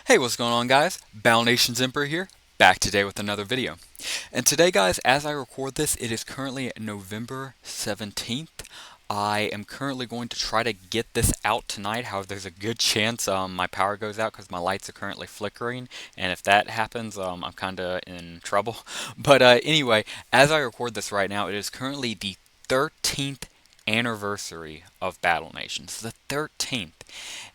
Hey, what's going on, guys? Battle Nation's Emperor here, back today with another video. And today, guys, as I record this, it is currently November 17th. I am currently going to try to get this out tonight. However, there's a good chance my power goes out because my lights are currently flickering. And if that happens, I'm kind of in trouble. But anyway, as I record this right now, it is currently the 13th anniversary of Battle Nations. The 13th.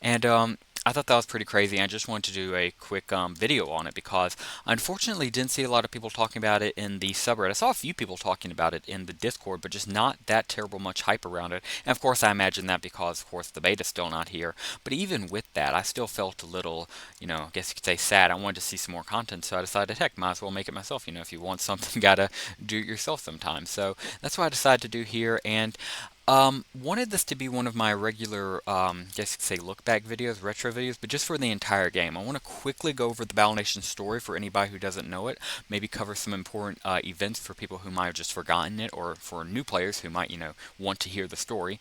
And I thought that was pretty crazy. I just wanted to do a quick video on it because I unfortunately didn't see a lot of people talking about it in the subreddit. I saw a few people talking about it in the Discord, but just not that terrible much hype around it. And of course, I imagine that because, of course, the beta's still not here. But even with that, I still felt a little, I guess you could say sad. I wanted to see some more content, so I decided, heck, might as well make it myself. If you want something, gotta do it yourself sometimes. So that's what I decided to do here. And wanted this to be one of my regular, guess you could say look back videos, retro videos, but just for the entire game. I want to quickly go over the Battle Nation story for anybody who doesn't know it, maybe cover some important events for people who might have just forgotten it, or for new players who might, want to hear the story,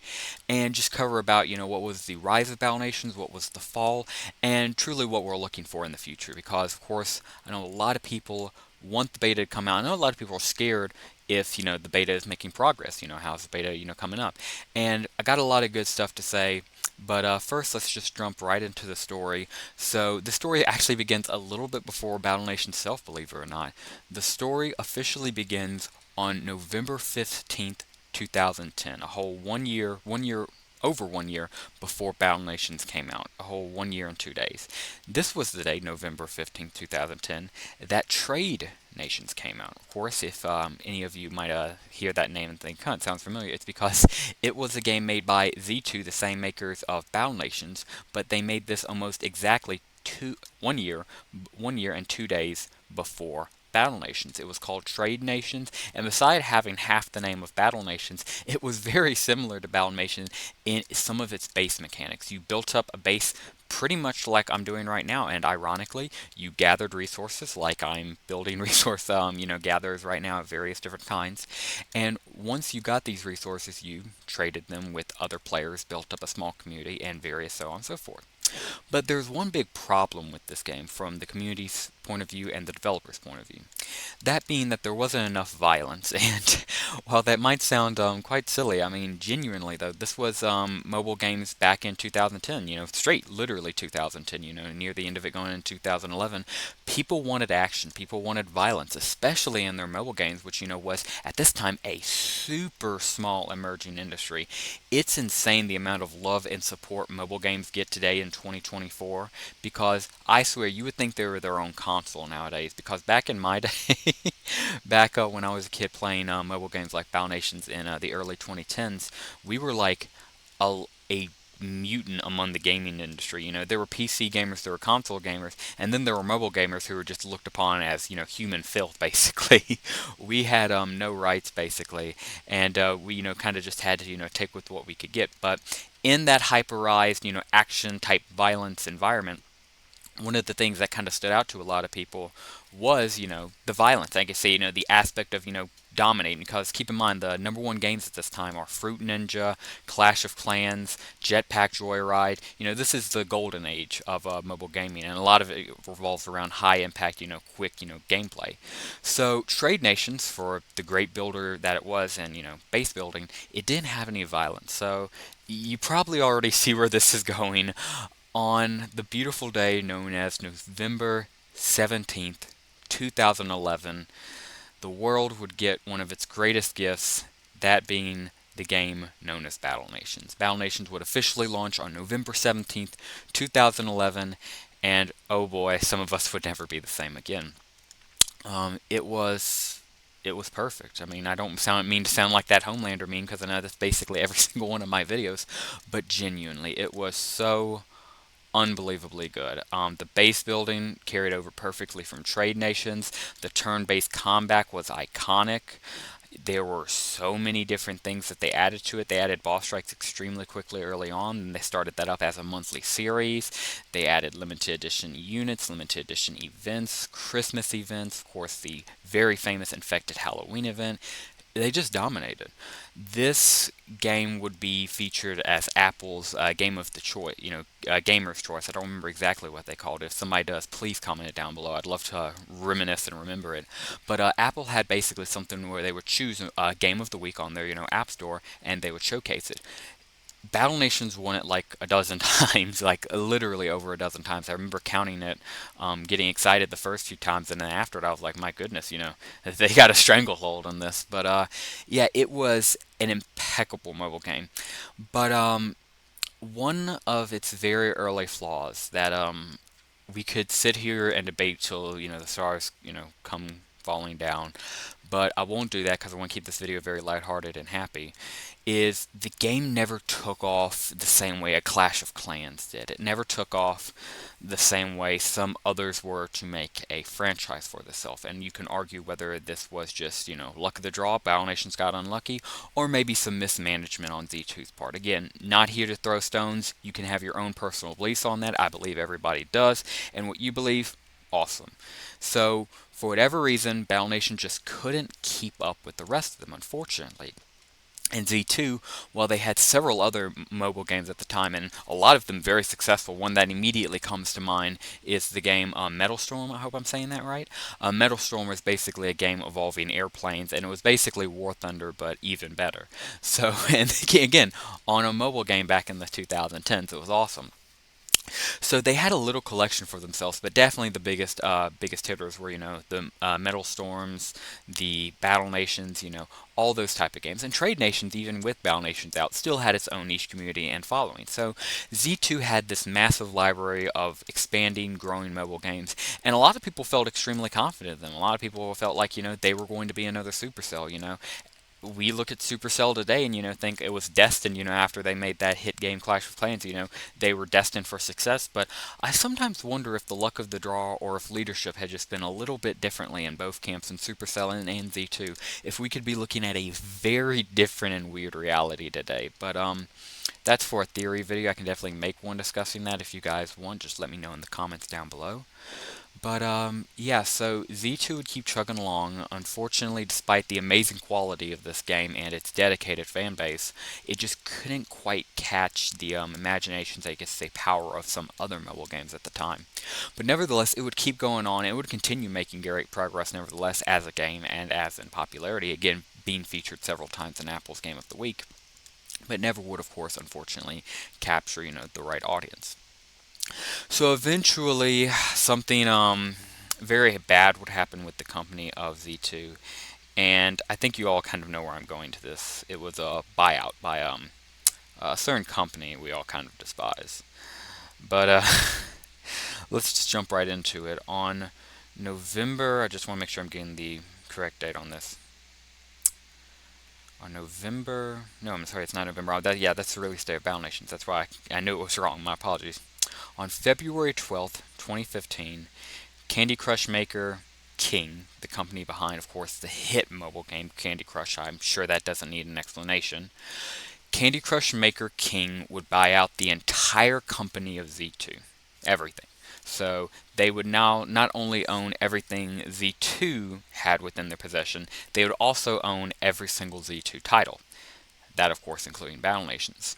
and just cover about, what was the rise of Battle Nations, what was the fall, and truly what we're looking for in the future, because of course, I know a lot of people want the beta to come out. I know a lot of people are scared if the beta is making progress. How's the beta coming up? And I got a lot of good stuff to say, but first let's just jump right into the story. So the story actually begins a little bit before Battle Nation itself, believe it or not. The story officially begins on November 15th, 2010, a whole 1 year, over 1 year before Battle Nations came out, a whole 1 year and 2 days. This was the day, November 15th, 2010, that Trade Nations came out. Of course, if any of you might hear that name and think, huh, it sounds familiar, it's because it was a game made by Z2, the same makers of Battle Nations, but they made this almost exactly 1 year and 2 days before Battle Nations. It was called Trade Nations, and beside having half the name of Battle Nations, it was very similar to Battle Nations in some of its base mechanics. You built up a base pretty much like I'm doing right now, and ironically, you gathered resources like I'm building resource, gatherers right now of various different kinds. And once you got these resources, you traded them with other players, built up a small community, and various so on and so forth. But there's one big problem with this game from the community's point of view and the developer's point of view. That being that there wasn't enough violence, and while that might sound quite silly, I mean, genuinely though, this was mobile games back in 2010, straight, literally 2010, near the end of it going in 2011. People wanted action, people wanted violence, especially in their mobile games, which, was at this time a super small emerging industry. It's insane the amount of love and support mobile games get today in 2024, because I swear you would think they were their own console nowadays, because back in my day, back when I was a kid playing mobile games like Battle Nations in the early 2010s, we were like a mutant among the gaming industry. There were PC gamers, there were console gamers, and then there were mobile gamers who were just looked upon as, human filth, basically. We had no rights, basically, and we, kind of just had to, take with what we could get. But in that hyperized, action type violence environment, one of the things that kind of stood out to a lot of people was, the violence. I guess say, the aspect of, dominating. Because keep in mind, the number one games at this time are Fruit Ninja, Clash of Clans, Jetpack Joyride. This is the golden age of mobile gaming, and a lot of it revolves around high impact, quick, gameplay. So Trade Nations, for the great builder that it was, and base building, it didn't have any violence. So you probably already see where this is going. On the beautiful day known as November 17th, 2011, the world would get one of its greatest gifts, that being the game known as Battle Nations. Battle Nations would officially launch on November 17th, 2011, and oh boy, some of us would never be the same again. It was perfect. I mean, I don't mean to sound like that Homelander meme, because I know that's basically every single one of my videos, but genuinely, it was so unbelievably good. The base building carried over perfectly from Trade Nations. The turn-based combat was iconic. There were so many different things that they added to it. They added boss strikes extremely quickly early on, and they started that up as a monthly series. They added limited edition units, limited edition events, Christmas events, of course the very famous Infected Halloween event. they just dominated. This game would be featured as Apple's game of the choice, gamer's choice. I don't remember exactly what they called it. If somebody does, please comment it down below. I'd love to reminisce and remember it. But Apple had basically something where they would choose a game of the week on their, app store, and they would showcase it. Battle Nations won it like a dozen times, like literally over a dozen times. I remember counting it, getting excited the first few times, and then after it, I was like, my goodness, they got a stranglehold on this. But yeah, it was an impeccable mobile game. But one of its very early flaws that we could sit here and debate till the stars come falling down, but I won't do that because I want to keep this video very lighthearted and happy, is the game never took off the same way a Clash of Clans did. It never took off the same way some others were to make a franchise for themselves. And you can argue whether this was just, luck of the draw, Battle Nations got unlucky, or maybe some mismanagement on Z2's part. Again, not here to throw stones. You can have your own personal beliefs on that. I believe everybody does. And what you believe, awesome. So, for whatever reason, Battle Nation just couldn't keep up with the rest of them, unfortunately. And Z2, while they had several other mobile games at the time, and a lot of them very successful, one that immediately comes to mind is the game Metal Storm. I hope I'm saying that right. Metal Storm was basically a game involving airplanes, and it was basically War Thunder, but even better. So, and again, on a mobile game back in the 2010s, it was awesome. So they had a little collection for themselves, but definitely the biggest hitters were the Metal Storms, the Battle Nations, all those type of games, and Trade Nations, even with Battle Nations out, still had its own niche community and following. So Z2 had this massive library of expanding, growing mobile games, and a lot of people felt extremely confident in them. A lot of people felt like they were going to be another Supercell. We look at Supercell today and think it was destined, after they made that hit game Clash of Clans, they were destined for success. But I sometimes wonder if the luck of the draw or if leadership had just been a little bit differently in both camps, in Supercell and Z2, if we could be looking at a very different and weird reality today. But that's for a theory video. I can definitely make one discussing that if you guys want. Just let me know in the comments down below. But yeah, so Z2 would keep chugging along. Unfortunately, despite the amazing quality of this game and its dedicated fan base, it just couldn't quite catch the imaginations, I guess say, power of some other mobile games at the time. But nevertheless, it would keep going on. It would continue making great progress, nevertheless, as a game and as in popularity. Again, being featured several times in Apple's Game of the Week, but never would, of course, unfortunately, capture the right audience. So eventually, something very bad would happen with the company of Z2, and I think you all kind of know where I'm going to this. It was a buyout by a certain company we all kind of despise. But let's just jump right into it. On November, I just want to make sure I'm getting the correct date on this. On November, no, I'm sorry, it's not November. Yeah, that's the release date of Battle Nations. That's why I knew it was wrong. My apologies. On February 12th, 2015, Candy Crush maker King, the company behind, of course, the hit mobile game Candy Crush, I'm sure that doesn't need an explanation. Candy Crush maker King would buy out the entire company of Z2. Everything. So they would now not only own everything Z2 had within their possession, they would also own every single Z2 title. That, of course, including Battle Nations.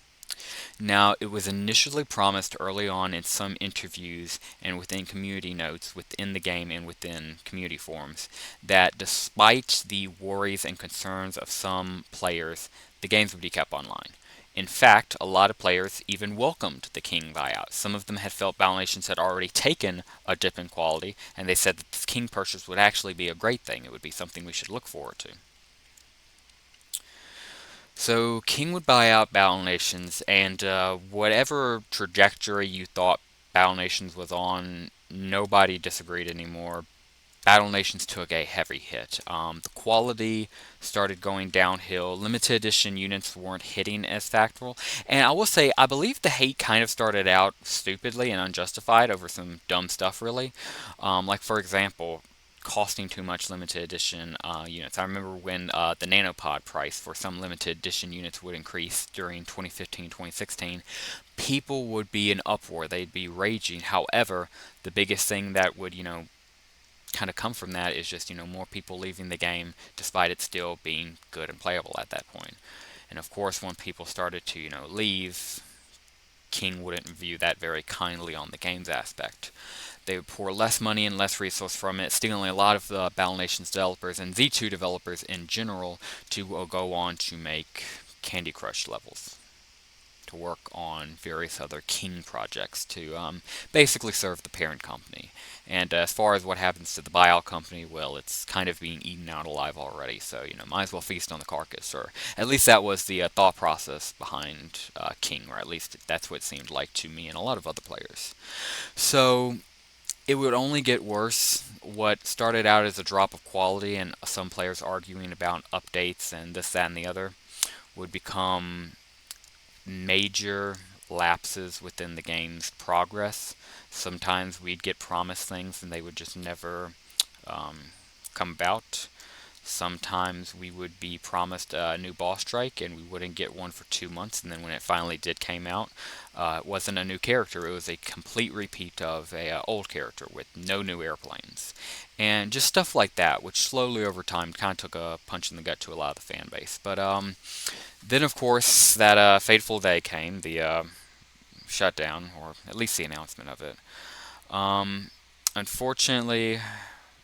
Now, it was initially promised early on in some interviews and within community notes within the game and within community forums that despite the worries and concerns of some players, the games would be kept online. In fact, a lot of players even welcomed the King buyout. Some of them had felt Battle Nations had already taken a dip in quality, and they said that this King purchase would actually be a great thing. It would be something we should look forward to. So King would buy out Battle Nations, and whatever trajectory you thought Battle Nations was on, nobody disagreed anymore. Battle Nations took a heavy hit. The quality started going downhill. Limited edition units weren't hitting as factual. And I will say, I believe the hate kind of started out stupidly and unjustified over some dumb stuff, really. Like, for example, costing too much limited edition units. I remember when the nanopod price for some limited edition units would increase during 2015, 2016. People would be in uproar. They'd be raging. However, the biggest thing that would, kind of come from that is just, more people leaving the game despite it still being good and playable at that point. And of course, when people started to, leave, King wouldn't view that very kindly on the game's aspect. They would pour less money and less resource from it, stealing a lot of the Battle Nations developers and Z2 developers in general to go on to make Candy Crush levels, to work on various other King projects to basically serve the parent company. And as far as what happens to the buyout company, well, it's kind of being eaten out alive already, so, might as well feast on the carcass. Or at least that was the thought process behind King, or at least that's what it seemed like to me and a lot of other players. So it would only get worse. What started out as a drop of quality and some players arguing about updates and this, that, and the other would become major lapses within the game's progress. Sometimes we'd get promised things and they would just never come about. Sometimes we would be promised a new boss strike and we wouldn't get one for 2 months, and then when it finally did came out, it wasn't a new character. It was a complete repeat of a old character with no new airplanes. And just stuff like that, which slowly over time kind of took a punch in the gut to a lot of the fan base. But then, of course, that fateful day came, the shutdown, or at least the announcement of it. Unfortunately,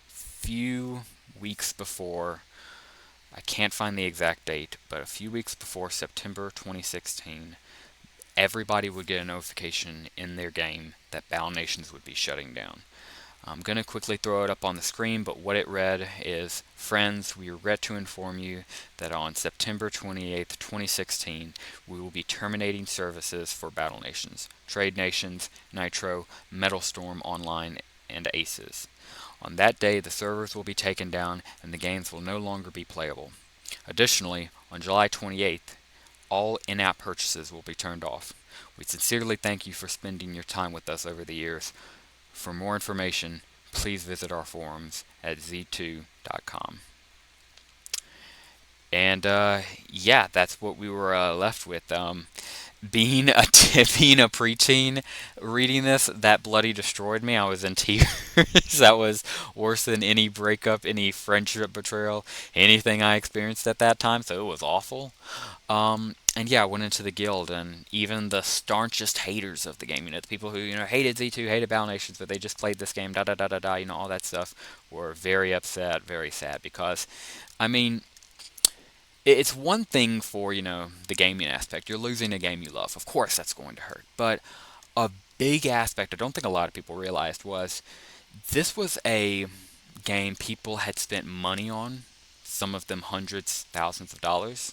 few weeks before, I can't find the exact date, but a few weeks before September 2016, everybody would get a notification in their game that Battle Nations would be shutting down. I'm going to quickly throw it up on the screen, but what it read is, "Friends, we regret to inform you that on September 28th, 2016, we will be terminating services for Battle Nations, Trade Nations, Nitro, Metal Storm Online, and Aces. On that day, the servers will be taken down and the games will no longer be playable. Additionally, on July 28th, all in-app purchases will be turned off. We sincerely thank you for spending your time with us over the years. For more information, please visit our forums at z2.com." And yeah, that's what we were left with. Being a being a preteen, reading this, that bloody destroyed me. I was in tears. That was worse than any breakup, any friendship betrayal, anything I experienced at that time. So it was awful. And yeah, I went into the guild, and even the staunchest haters of the game, the people who hated Z2, hated Battle Nations, but they just played this game, da da da da da, all that stuff, were very upset, very sad, because I mean, it's one thing for, the gaming aspect. You're losing a game you love. Of course, that's going to hurt. But a big aspect I don't think a lot of people realized was this was a game people had spent money on, some of them hundreds, thousands of dollars.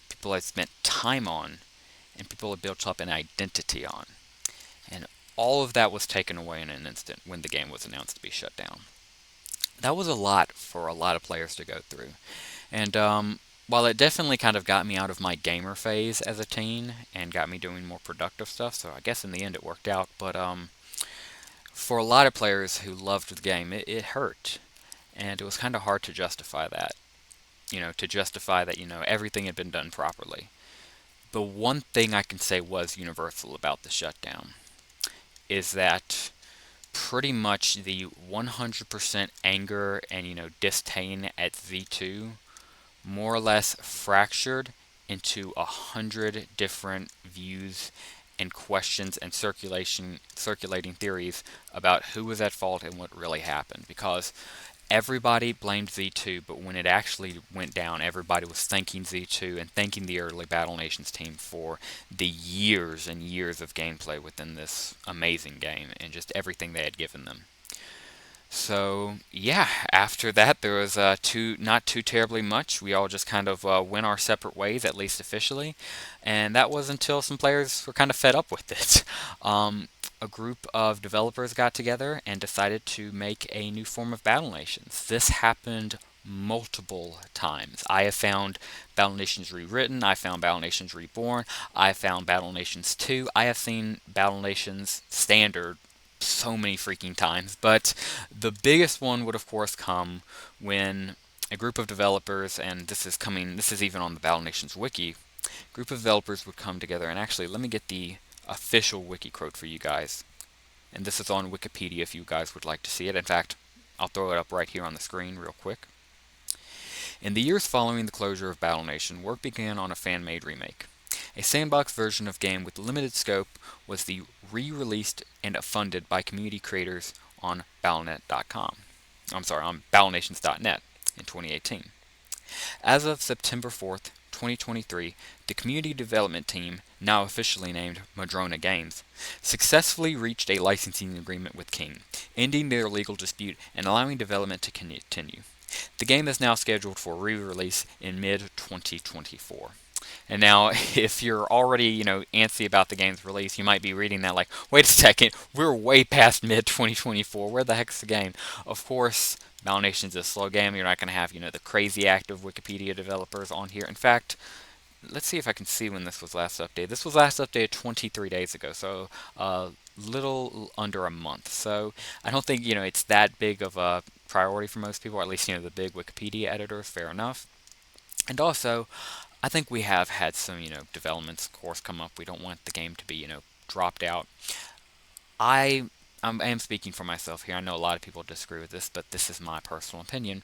People had spent time on, and people had built up an identity on. And all of that was taken away in an instant when the game was announced to be shut down. That was a lot for a lot of players to go through. And while it definitely kind of got me out of my gamer phase as a teen and got me doing more productive stuff, so I guess in the end it worked out, but for a lot of players who loved the game, it hurt. And it was kind of hard to justify that. To justify that, everything had been done properly. The one thing I can say was universal about the shutdown is that pretty much the 100% anger and, disdain at Z2 more or less fractured into 100 different views and questions and circulating theories about who was at fault and what really happened. Because everybody blamed Z2, but when it actually went down, everybody was thanking Z2 and thanking the early Battle Nations team for the years and years of gameplay within this amazing game and just everything they had given them. So yeah, after that there was not too terribly much. We all just kind of went our separate ways, at least officially, and that was until some players were kind of fed up with it. A group of developers got together and decided to make a new form of Battle Nations. This happened multiple times. I have found Battle Nations Rewritten, I found Battle Nations Reborn, I found Battle Nations 2, I have seen Battle Nations Standard so many freaking times, but the biggest one would of course come when a group of developers, and this is even on the Battle Nations wiki, group of developers would come together, and actually let me get the official wiki quote for you guys, and this is on Wikipedia if you guys would like to see it. In fact, I'll throw it up right here on the screen real quick. In the years following the closure of Battle Nation, work began on a fan-made remake. A sandbox version of game with limited scope was the re-released and funded by community creators on BattleNet.com. I'm sorry, on BattleNations.net in 2018. As of September 4th, 2023, the community development team, now officially named Madrona Games, successfully reached a licensing agreement with King, ending their legal dispute and allowing development to continue. The game is now scheduled for re-release in mid-2024. And now, if you're already, antsy about the game's release, you might be reading that like, wait a second, we're way past mid-2024. Where the heck's the game? Of course, Battle Nation's a slow game. You're not going to have, the crazy active Wikipedia developers on here. In fact, let's see if I can see when this was last updated. This was last updated 23 days ago, so a little under a month. So I don't think, it's that big of a priority for most people, or at least, the big Wikipedia editors, fair enough. And also, I think we have had some, developments, of course, come up. We don't want the game to be, dropped out. I am speaking for myself here. I know a lot of people disagree with this, but this is my personal opinion.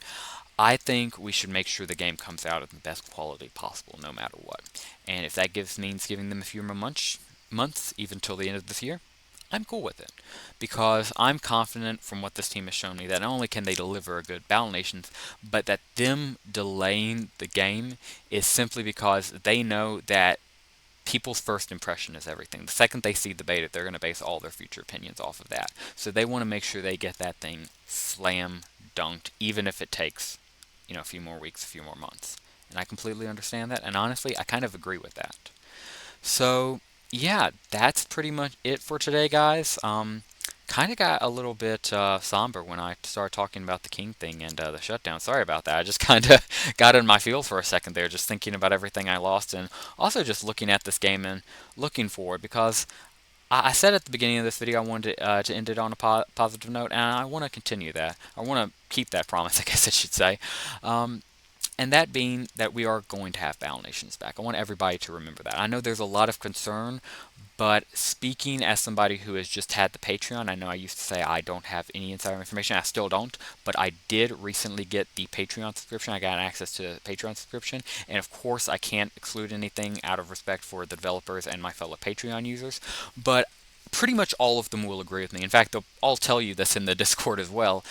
I think we should make sure the game comes out of the best quality possible, no matter what. And if that means giving them a few more months, even till the end of this year, I'm cool with it. Because I'm confident from what this team has shown me that not only can they deliver a good Battle Nations, but that them delaying the game is simply because they know that people's first impression is everything. The second they see the beta, they're going to base all their future opinions off of that. So they want to make sure they get that thing slam dunked, even if it takes, a few more weeks, a few more months. And I completely understand that, and honestly, I kind of agree with that. So, yeah, that's pretty much it for today, guys. Kind of got a little bit somber when I started talking about the King thing and the shutdown. Sorry about that. I just kind of got in my field for a second there, just thinking about everything I lost, and also just looking at this game and looking forward, because I said at the beginning of this video I wanted to end it on a positive note, and I want to continue that. I want to keep that promise, I guess I should say. And that being that we are going to have Battle Nations back. I want everybody to remember that. I know there's a lot of concern, but speaking as somebody who has just had the Patreon, I know I used to say I don't have any insider information. I still don't, but I did recently get the Patreon subscription. I got access to the Patreon subscription, and of course I can't exclude anything out of respect for the developers and my fellow Patreon users, but pretty much all of them will agree with me. In fact, they'll all tell you this in the Discord as well.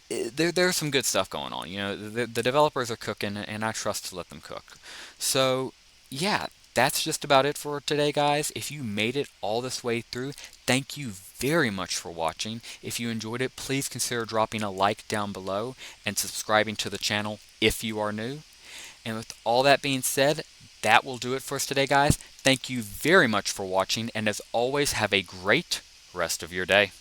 There's some good stuff going on. The developers are cooking, and I trust to let them cook. So, yeah, that's just about it for today, guys. If you made it all this way through, thank you very much for watching. If you enjoyed it, please consider dropping a like down below and subscribing to the channel if you are new. And with all that being said, that will do it for us today, guys. Thank you very much for watching, and as always, have a great rest of your day.